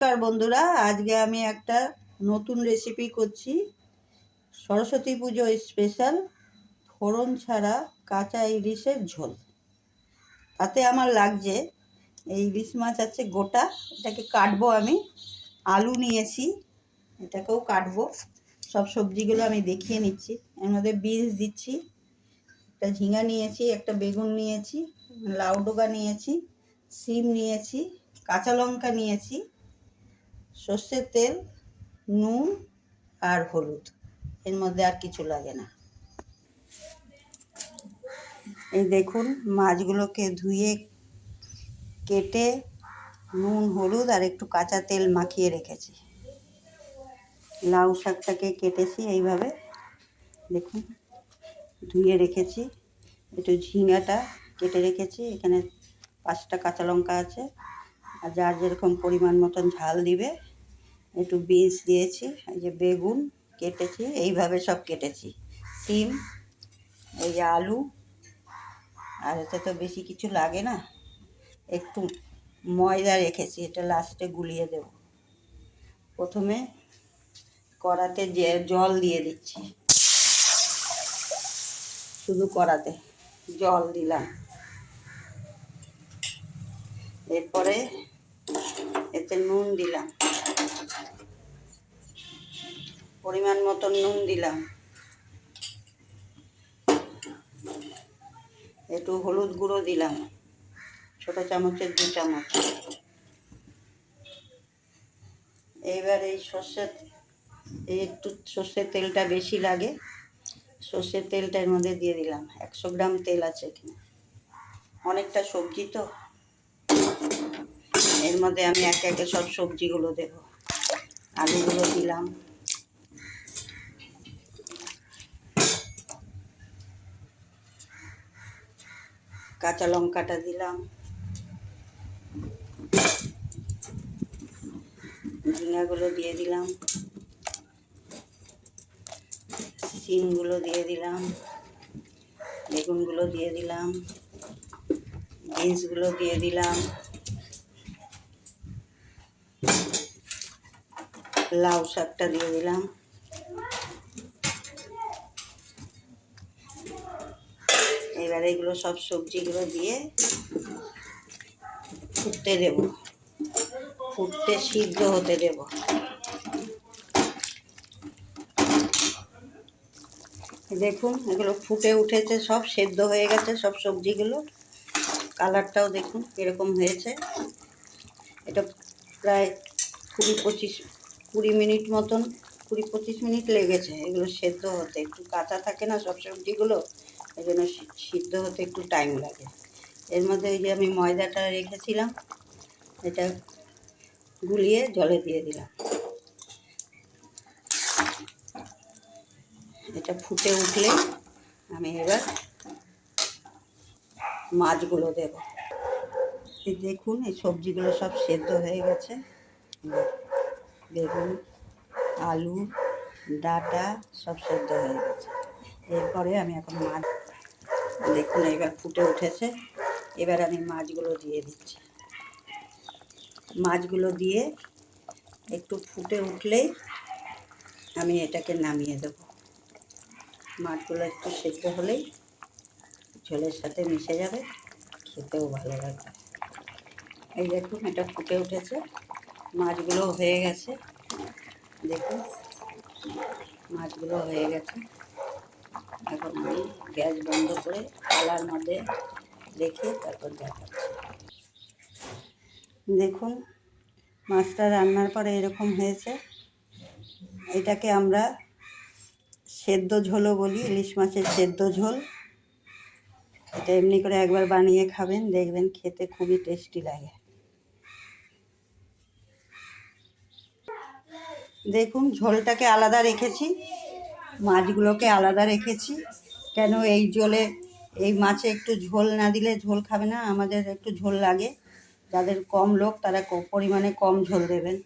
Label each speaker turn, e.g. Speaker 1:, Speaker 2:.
Speaker 1: নমস্কার বন্ধুরা, আজকে আমি একটা নতুন রেসিপি করছি। সরস্বতী পুজো স্পেশাল ফোড়ন ছাড়া কাঁচা ইলিশের ঝোল। তাতে আমার লাগছে এই ইলিশ মাছ আছে গোটা, এটাকে কাটবো আমি। আলু নিয়েছি, এটাকেও কাটবো। সব সবজিগুলো আমি দেখিয়ে নিচ্ছি। এর মধ্যে বিনস দিচ্ছি, একটা ঝিঙা নিয়েছি, একটা বেগুন নিয়েছি, লাউ ডোকা নিয়েছি, সিম নিয়েছি, কাঁচা লঙ্কা নিয়েছি, সর্ষের তেল, নুন আর হলুদ। এর মধ্যে আর কিছু লাগে না। এই দেখুন, মাছগুলোকে ধুয়ে কেটে নুন হলুদ আর একটু কাঁচা তেল মাখিয়ে রেখেছি। লাউ শাকটাকে কেটেছি এইভাবে, দেখুন ধুয়ে রেখেছি। একটু ঝিঙাটা কেটে রেখেছি। এখানে 5টা কাঁচা লঙ্কা আছে, আর যার যেরকম পরিমাণ মতন ঝাল দিবে। একটু বিনস দিয়েছি, এই যে বেগুন কেটেছি, এইভাবে সব কেটেছি। সিম, এই যে আলু, আর এতে তো বেশি কিছু লাগে না। একটু ময়দা রেখেছি, এটা লাস্টে গুলিয়ে দেব। প্রথমে কড়াতে জল দিয়ে দিচ্ছি, শুধু কড়াতে জল দিলাম। এরপরে এতে নুন দিলাম, পরিমাণ মতন নুন দিলাম। একটু হলুদ গুঁড়ো দিলাম, ছোটো চামচের 2 চামচ। এইবার এই একটু সর্ষের তেলটা বেশি লাগে, সর্ষের তেলটা এর মধ্যে দিয়ে দিলাম। 100 গ্রাম তেল আছে এখানে, অনেকটা সবজি তো। এর মধ্যে আমি একে একে সব সবজিগুলো দেব। আলুগুলো দিলাম, কাঁচা লঙ্কাটা দিলাম, ঝিঙাগুলো দিয়ে দিলাম, সিমগুলো দিয়ে দিলাম, বেগুনগুলো দিয়ে দিলাম, বিনসগুলো দিয়ে দিলাম, লাউ শাকটা দিয়ে দিলাম। এবার এগুলো সব সবজিগুলো দিয়ে ফুটতে দেব, ফুটতে সিদ্ধ হতে দেব। দেখুন, এগুলো ফুটে উঠেছে, সব সেদ্ধ হয়ে গেছে সব সবজিগুলো। কালারটাও দেখুন এরকম হয়েছে। এটা প্রায় 20 মিনিট মতন, 20-25 মিনিট লেগেছে এগুলো সেদ্ধ হতে। একটু কাঁচা থাকে না সব সবজিগুলো, এই জন্য সিদ্ধ হতে একটু টাইম লাগে। এর মধ্যে এই যে আমি ময়দাটা রেখেছিলাম, এটা গুলিয়ে জলে দিয়ে দিলাম। এটা ফুটে উঠলে আমি এবার মাছগুলো দেব। এই দেখুন, এই সবজিগুলো সব সেদ্ধ হয়ে গেছে। বেগুন, আলু, ডাঁটা সব সেদ্ধ হয়ে গেছে। এরপরে আমি এখন মাছ, দেখুন এবার ফুটে উঠেছে। এবার আমি মাছগুলো দিয়ে দিচ্ছি। মাছগুলো দিয়ে একটু ফুটে উঠলেই আমি এটাকে নামিয়ে দেব। মাছগুলো একটু সেদ্ধ হলেই ঝোলের সাথে মিশে যাবে, খেতেও ভালো লাগবে। এই দেখুন, এটা ফুটে উঠেছে, মাছগুলো হয়ে গেছে। দেখুন, মাছগুলো হয়ে গেছে। এখন আমি গ্যাস বন্ধ করে থালার মধ্যে রেখে তারপর দেখাচ্ছি। দেখুন, মাছটা রান্নার পরে এরকম হয়েছে। এটাকে আমরা সেদ্ধ ঝোলও বলি, ইলিশ মাছের সেদ্ধ ঝোল। এটা এমনি করে একবার বানিয়ে খাবেন, দেখবেন খেতে খুবই টেস্টি লাগে। দেখুন, ঝোলটাকে আলাদা রেখেছি, মাছগুলোকে আলাদা রেখেছি। কেন, এই ঝোলে, এই মাছে একটু ঝোল না দিলে ঝোল খাবে না। আমাদের একটু ঝোল লাগে, যাদের কম লোক তারা পরিমাণে কম ঝোল দেবেন।